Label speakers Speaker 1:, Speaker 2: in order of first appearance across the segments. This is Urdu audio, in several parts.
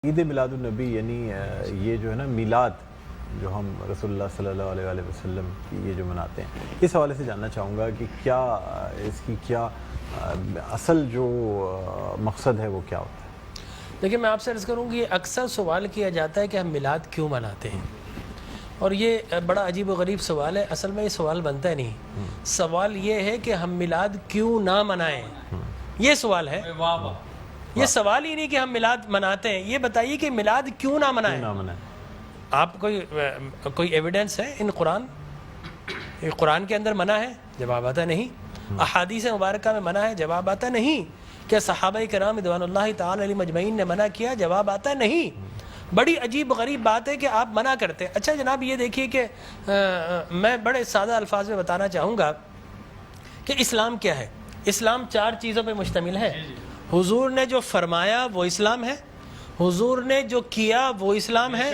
Speaker 1: عید میلاد النبی یعنی یہ جو ہے نا میلاد جو ہم رسول اللہ صلی اللہ علیہ وآلہ وسلم کی یہ جو مناتے ہیں، اس حوالے سے جاننا چاہوں گا کہ کیا اس کی کیا اصل جو مقصد ہے وہ کیا ہوتا ہے؟
Speaker 2: دیکھیں میں آپ سے عرض کروں کہ اکثر سوال کیا جاتا ہے کہ ہم میلاد کیوں مناتے ہیں، اور یہ بڑا عجیب و غریب سوال ہے. اصل میں یہ سوال بنتا ہے نہیں. سوال یہ ہے کہ ہم میلاد کیوں نہ منائیں، یہ سوال ہے. یہ سوال ہی نہیں کہ ہم میلاد مناتے ہیں، یہ بتائیے کہ میلاد کیوں نہ منائیں. آپ کوئی ایویڈنس ہے ان قرآن کے اندر منع ہے؟ جواب آتا نہیں. احادیث مبارکہ میں منع ہے؟ جواب آتا نہیں. کیا صحابہ کرام رضوان اللہ تعالی علیہ مجمعین نے منع کیا؟ جواب آتا نہیں. بڑی عجیب غریب بات ہے کہ آپ منع کرتے. اچھا جناب یہ دیکھیے کہ میں بڑے سادہ الفاظ میں بتانا چاہوں گا کہ اسلام کیا ہے. اسلام 4 چیزوں پہ مشتمل ہے. حضور نے جو فرمایا وہ اسلام ہے، حضور نے جو کیا وہ اسلام ہے،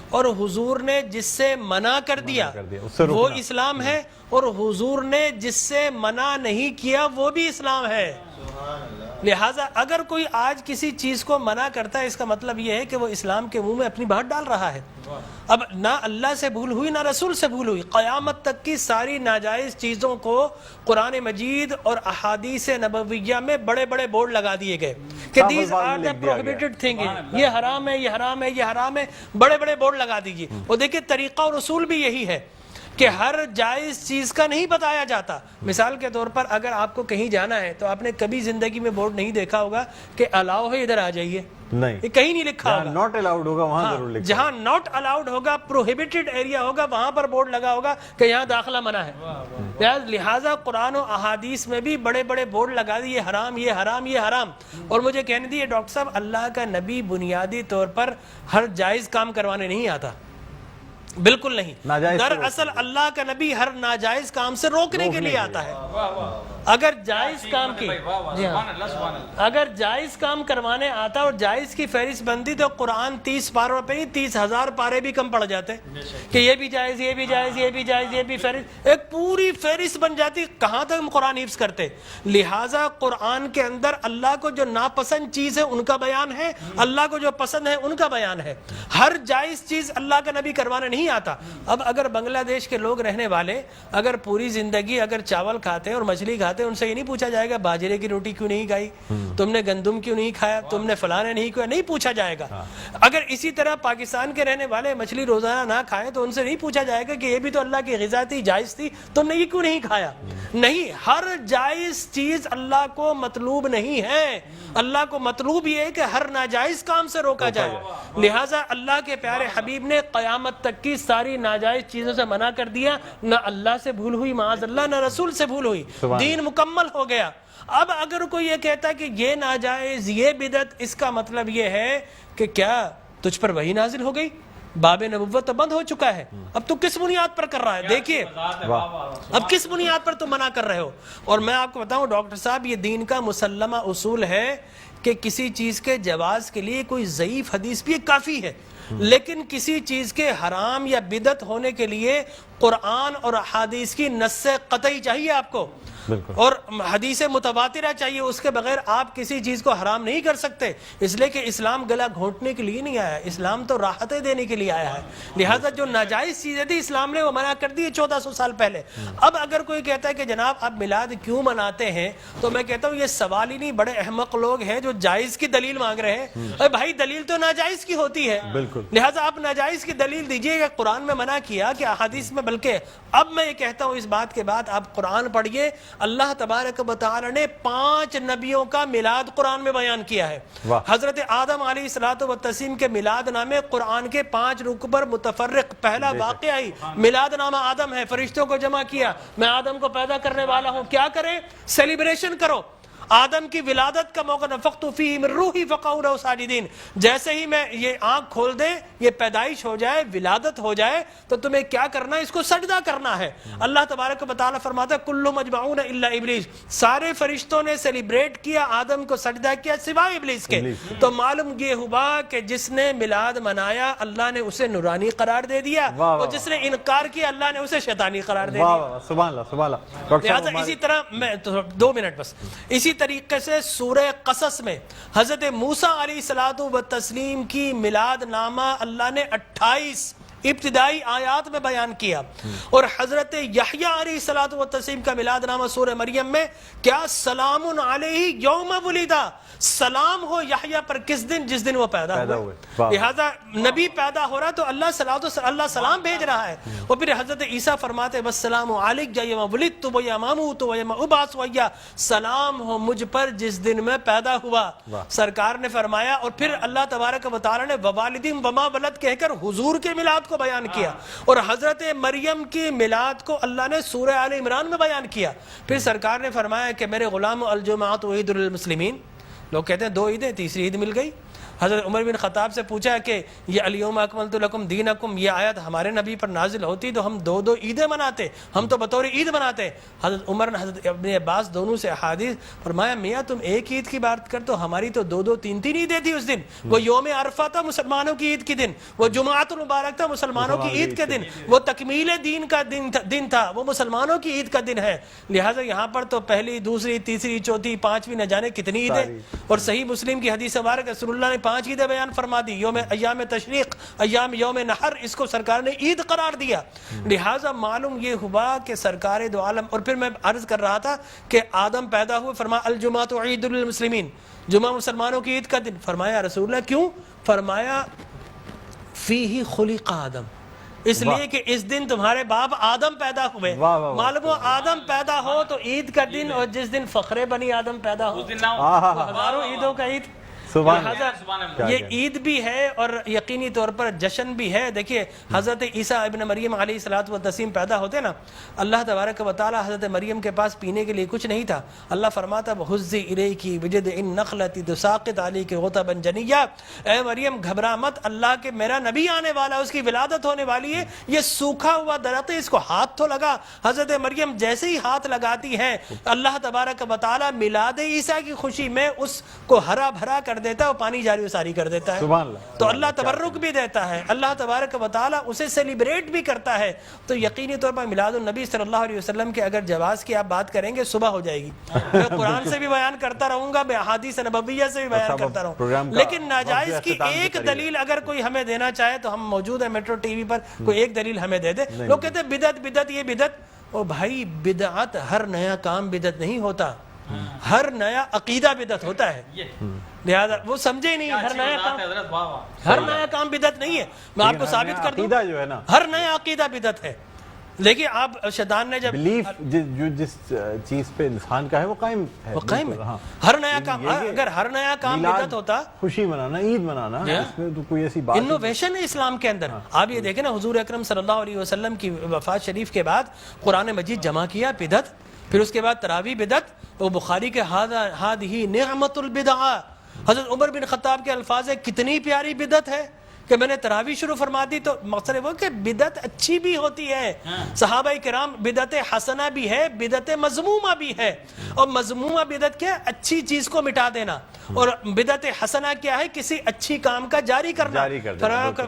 Speaker 2: اور حضور نے جس سے منع کر دیا وہ اسلام ہے، اور حضور نے جس سے منع نہیں کیا وہ بھی اسلام ہے. لہٰذا اگر کوئی آج کسی چیز کو منع کرتا ہے، اس کا مطلب یہ ہے کہ وہ اسلام کے منہ میں اپنی بات ڈال رہا ہے. اب نہ اللہ سے بھول ہوئی نہ رسول سے بھول ہوئی. قیامت تک کی ساری ناجائز چیزوں کو قرآن مجید اور احادیث نبویہ میں بڑے بڑے بورڈ لگا دیے گئے کہ these are the prohibited thing, یہ حرام ہے، یہ حرام ہے، یہ حرام ہے. بڑے بڑے بورڈ لگا دیجیے. اور دیکھیں طریقہ اور اصول بھی یہی ہے کہ ہر جائز چیز کا نہیں بتایا جاتا. مثال کے طور پر اگر آپ کو کہیں جانا ہے تو آپ نے کبھی زندگی میں بورڈ نہیں دیکھا ہوگا کہ الاؤ ہے ادھر آ جائیے، نہیں، یہ کہیں نہیں لکھا ہوگا.
Speaker 1: ناٹ الاؤڈ ہوگا وہاں ضرور لکھا،
Speaker 2: جہاں ناٹ الاؤڈ ہوگا، پروہیبٹڈ ایریا ہوگا، وہاں پر بورڈ لگا ہوگا کہ یہاں داخلہ منع ہے. لہٰذا قرآن و احادیث میں بھی بڑے بڑے بورڈ لگا دیے، حرام، یہ حرام، یہ حرام. اور مجھے کہنے دیے ڈاکٹر صاحب اللہ کا نبی بنیادی طور پر ہر جائز کام کروانے نہیں آتا. بالکل نہیں. دراصل اللہ کا نبی ہر ناجائز کام سے روکنے کے لیے آتا ہے. اگر جائز کام کی اگر جائز کام کروانے آتا اور جائز کی فہرست بنتی تو قرآن 30 پاروں پہ نہیں 30,000 پارے بھی کم پڑ جاتے کہ یہ بھی جائز، یہ بھی جائز، یہ بھی جائز، یہ بھی فہرست، ایک پوری فہرست بن جاتی. کہاں تک ہم قرآن حفظ کرتے. لہٰذا قرآن کے اندر اللہ کو جو ناپسند چیز ہے ان کا بیان ہے، اللہ کو جو پسند ہے ان کا بیان ہے. ہر جائز چیز اللہ کا نبی کروانے نہیں آتا. اب اگر بنگلہ دیش کے لوگ رہنے والے اگر پوری زندگی اگر چاول کھاتے اور مچھلی کھاتے، ان سے یہ نہیں پوچھا جائے گا باجرے کی روٹی کیوں نہیں کھائی، تم نے گندم کیوں نہیں کھایا، تم نے فلانے نہیں کیا، نہیں پوچھا جائے گا. اگر اسی طرح پاکستان کے رہنے والے مچھلی روزانہ نہ کھائیں تو ان سے نہیں پوچھا جائے گا کہ یہ بھی تو اللہ کی غذا تھی، جائز تھی، تم نے یہ کیوں نہیں کھایا. نہیں، ہر جائز چیز اللہ کو مطلوب نہیں ہے. اللہ کو مطلوب یہ ہے کہ ہر ناجائز کام سے روکا جائے. لہٰذا اللہ کے پیارے حبیب نے قیامت تک کی ساری ناجائز چیزوں سے منع کر دیا. نہ اللہ سے بھول ہوئی معاذ اللہ، نہ رسول سے بھول ہوئی. دین مکمل ہو گیا. اب اگر کوئی یہ کہتا ہے کہ یہ ناجائز، یہ بدعت، اس کا مطلب یہ ہے کہ کیا تجھ پر وحی نازل ہو گئی؟ باب نبوت تو بند ہو چکا ہے، اب تو کس بنیاد پر کر رہا ہے؟ دیکھیے اب کس بنیاد پر تم منع کر رہے ہو. اور میں آپ کو بتاؤں ڈاکٹر صاحب، یہ دین کا مسلمہ اصول ہے کہ کسی چیز کے جواز کے لیے کوئی ضعیف حدیث بھی کافی ہے، لیکن کسی چیز کے حرام یا بدعت ہونے کے لیے قرآن اور احادیث کی نص قطعی چاہیے آپ کو، اور حدیث متواترہ چاہیے. اس کے بغیر آپ کسی چیز کو حرام نہیں کر سکتے، اس لیے کہ اسلام گلا گھونٹنے کے لیے نہیں آیا، اسلام تو راحتیں دینے کے لیے آیا ہے. لہٰذا جو ناجائز چیزیں تھی اسلام نے وہ منع کر دی 1400 سال پہلے. اب اگر کوئی کہتا ہے کہ جناب آپ میلاد کیوں مناتے ہیں، تو میں کہتا ہوں یہ سوال ہی نہیں. بڑے احمق لوگ ہیں جو جائز کی دلیل مانگ رہے ہیں. ارے بھائی دلیل تو ناجائز کی ہوتی ہے، لہٰذا آپ ناجائز کی دلیل دیجئے. گا قرآن میں منع کیا کہ احادیث میں، بلکہ اب میں یہ کہتا ہوں اس بات کے بعد آپ قرآن پڑھیے. اللہ تبارک و تعالی نے 5 نبیوں کا میلاد قرآن میں بیان کیا ہے. حضرت آدم علیہ الصلوۃ والتسلیم کے میلاد نامے قرآن کے 5 رکوع پر متفرق. پہلا واقعہ ہی میلاد نامہ آدم ہے. فرشتوں کو جمع کیا، میں آدم کو پیدا کرنے والا ہوں، کیا کریں؟ سیلیبریشن کرو. آدم کی ولادت کا موقع، نفخت فیہ من روحی فقعوا لہ ساجدین. جیسے ہی میں یہ آنکھ کھول دے، یہ پیدائش ہو جائے، ولادت ہو جائے، تو تمہیں کیا کرنا ہے؟ اس کو سجدہ کرنا ہے. اللہ تبارک و تعالیٰ فرماتا ہے کل مجمعون الا ابلیس. سارے فرشتوں نے سیلیبریٹ کیا، آدم کو سجدہ کیا سوائے ابلیس کے. تو معلوم یہ ہوا کہ جس نے میلاد منایا اللہ نے اسے نورانی قرار دے دیا، اور جس نے انکار کیا اللہ نے اسے شیطانی قرار دے دیا.
Speaker 1: سبحان اللہ، سبحان اللہ.
Speaker 2: لہٰذا اسی طرح میں 2 منٹ بس، اسی طریقے سے سورہ قصص میں حضرت موسیٰ علیہ الصلوۃ والتسلیم کی میلاد نامہ اللہ نے 28 ابتدائی آیات میں بیان کیا، اور حضرت یحییٰ علیہ الصلوۃ والتسلیم کا میلاد نامہ سورہ مریم میں کیا سلام علیہ یوم ولدا، سلام ہو یحییٰ پر کس دن؟ جس دن وہ پیدا ہوئے۔ لہذا نبی پیدا ہو رہا تو اللہ سلام بھیج رہا ہے، اور پھر حضرت عیسیٰ فرماتے والسلام علیک یوم ولدت ویوم اموت ویوم ابعث حیا، سلام ہو مجھ پر جس دن میں پیدا ہوا، سرکار نے فرمایا۔ اور پھر اللہ تبارک و تعالی نے ووالدین وما ولد کہہ کر حضور کے میلاد کو بیان کیا، اور حضرت مریم کی میلاد کو اللہ نے سورہ آل عمران میں بیان کیا۔ پھر سرکار نے فرمایا کہ میرے غلام الجمعۃ عید للمسلمین، لوگ کہتے ہیں 2 عیدیں، تیسری عید مل گئی۔ حضرت عمر بن خطاب سے پوچھا کہ یہ الیوم اکملت لکم دینکم، یہ آیت ہمارے نبی پر نازل ہوتی تو ہم 2 عیدیں مناتے، ہم تو بطور عید مناتے۔ حضرت عمر نے حضرت ابن عباس دونوں سے احادیث فرمایا میاں تم ایک عید کی بات کر تو ہماری تو 2 3 عیدیں تھی اس دن۔ وہ یوم عرفہ تھا مسلمانوں کی عید کی دن، وہ جمعۃ المبارک تھا مسلمانوں کی عید کے دن، وہ تکمیل دین کا دن تھا، وہ مسلمانوں کی عید کا دن ہے۔ لہٰذا یہاں پر تو پہلی، دوسری، تیسری، چوتھی، 5ویں نہ جانے کتنی عیدیں، اور صحیح مسلم کی حدیث مبارک رسول اللہ نے 5 عیدیں بیان فرما دی، ایام تشریق، یوم نحر، اس کو سرکار نے عید قرار دیا۔ لہٰذا معلوم یہ ہوا کہ سرکار دو عالم، اور پھر میں عرض کر رہا تھا کہ آدم پیدا ہوئے، فرمایا الجمعۃ عید للمسلمین، جمعہ مسلمانوں کی عید کا دن۔ فرمایا رسول اللہ کیوں؟ فرمایا فیہ خلق آدم، اس لیے کہ اس دن تمہارے باپ آدم پیدا ہوئے۔ معلوم ہو آدم پیدا ہو تو عید کا دن، اور جس دن فخر بنی آدم پیدا ہو ہزاروں عیدوں کا عید۔ یہ عید بھی ہے اور یقینی طور پر جشن بھی ہے۔ دیکھیے حضرت عیسیٰ ابن مریم علیہ الصلوۃ والتسلیم پیدا ہوتے نا، اللہ تبارک و تعالی حضرت مریم کے پاس پینے کے لیے کچھ نہیں تھا، اللہ فرماتا وَهُزِّ إِلَيْكِ بِجِذْعِ النَّخْلَةِ تُسَاقِطْ عَلَيْكِ رُطَبًا جَنِيًّا، اے مریم گھبرا مت، اللہ کے میرا نبی آنے والا، اس کی ولادت ہونے والی ہے، یہ سوکھا ہوا درخت ہے، اس کو ہاتھ تو لگا۔ حضرت مریم جیسے ہی ہاتھ لگاتی ہے، اللہ تبارک و تعالی میلاد عیسیٰ کی خوشی میں اس کو ہرا بھرا کر دیتا ہے اور پانی جاری و ساری کر دیتا ہے۔ تو اللہ تبرک بھی دیتا ہے، اللہ تبارک و تعالی اسے سیلیبریٹ بھی کرتا ہے۔ تو یقینی طور پر میلاد النبی صلی اللہ علیہ وسلم کے اگر جواز کی آپ بات کریں گے صبح ہو جائے گی، میں قرآن سے بھی بیان کرتا رہوں گا، میں احادیث نبویہ سے بھی بیان کرتا رہوں، لیکن ناجائز کی ایک دلیل اگر کوئی ہمیں دینا چاہے تو ہم موجود ہیں میٹرو ٹی وی پر، کوئی ایک دلیل ہمیں دے دے۔ لوگ کہتے ہیں بدعت بدعت، یہ بدعت، او بھائی بدعت ہر نیا کام بدعت نہیں ہوتا، ہر نیا عقیدہ بدعت ہوتا ہے۔ لہذا وہ سمجھے نہیں، ہر نیا کام بدعت نہیں ہے۔ میں آپ کو ثابت کر دوں ہر نیا عقیدہ بدعت ہے۔ لیکن آپ شیطان نے جب
Speaker 1: بلیف جس چیز پہ انسان کا ہے وہ قائم ہے،
Speaker 2: وہ قائم ہے۔ ہر نیا کام، اگر ہر نیا کام بدعت ہوتا،
Speaker 1: خوشی منانا، عید منانا، اس میں تو کوئی ایسی بات
Speaker 2: انوویشن ہے اسلام کے اندر۔ آپ یہ دیکھیں نا حضور اکرم صلی اللہ علیہ وسلم کی وفات شریف کے بعد قرآن مجید جمع کیا، بدعت، پھر اس کے بعد تراویح بدعت، وہ بخاری کے ہذہ نعمت البدع، حضرت عمر بن خطاب کے الفاظ ہے کتنی پیاری بدعت ہے کہ میں نے تراویح شروع فرما دی۔ تو مقصد وہ کہ بدعت اچھی بھی ہوتی ہے، صحابہ کرام بدعت حسنہ بھی ہے، بدعت مذمومہ بھی ہے، اور مذمومہ بدعت کیا ہے؟ اچھی چیز کو مٹا دینا، اور بدعت حسنہ کیا ہے؟ کسی اچھی کام کا جاری کرنا۔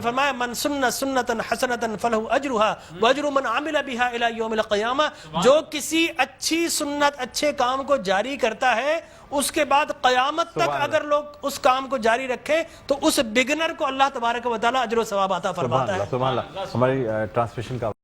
Speaker 2: فرمایا من سن سنتا حسنتا فلہ اجرھا واجر من عمل بھا الی یوم القیامہ، جو کسی اچھی سنت، اچھے کام کو جاری کرتا ہے، اس کے بعد قیامت تک اگر لوگ اس کام کو جاری رکھیں تو اس بگنر کو اللہ تبارک و تعالی اجر و ثواب عطا فرماتا ہے۔
Speaker 1: سبحان اللہ۔ ہماری ٹرانسمیشن کا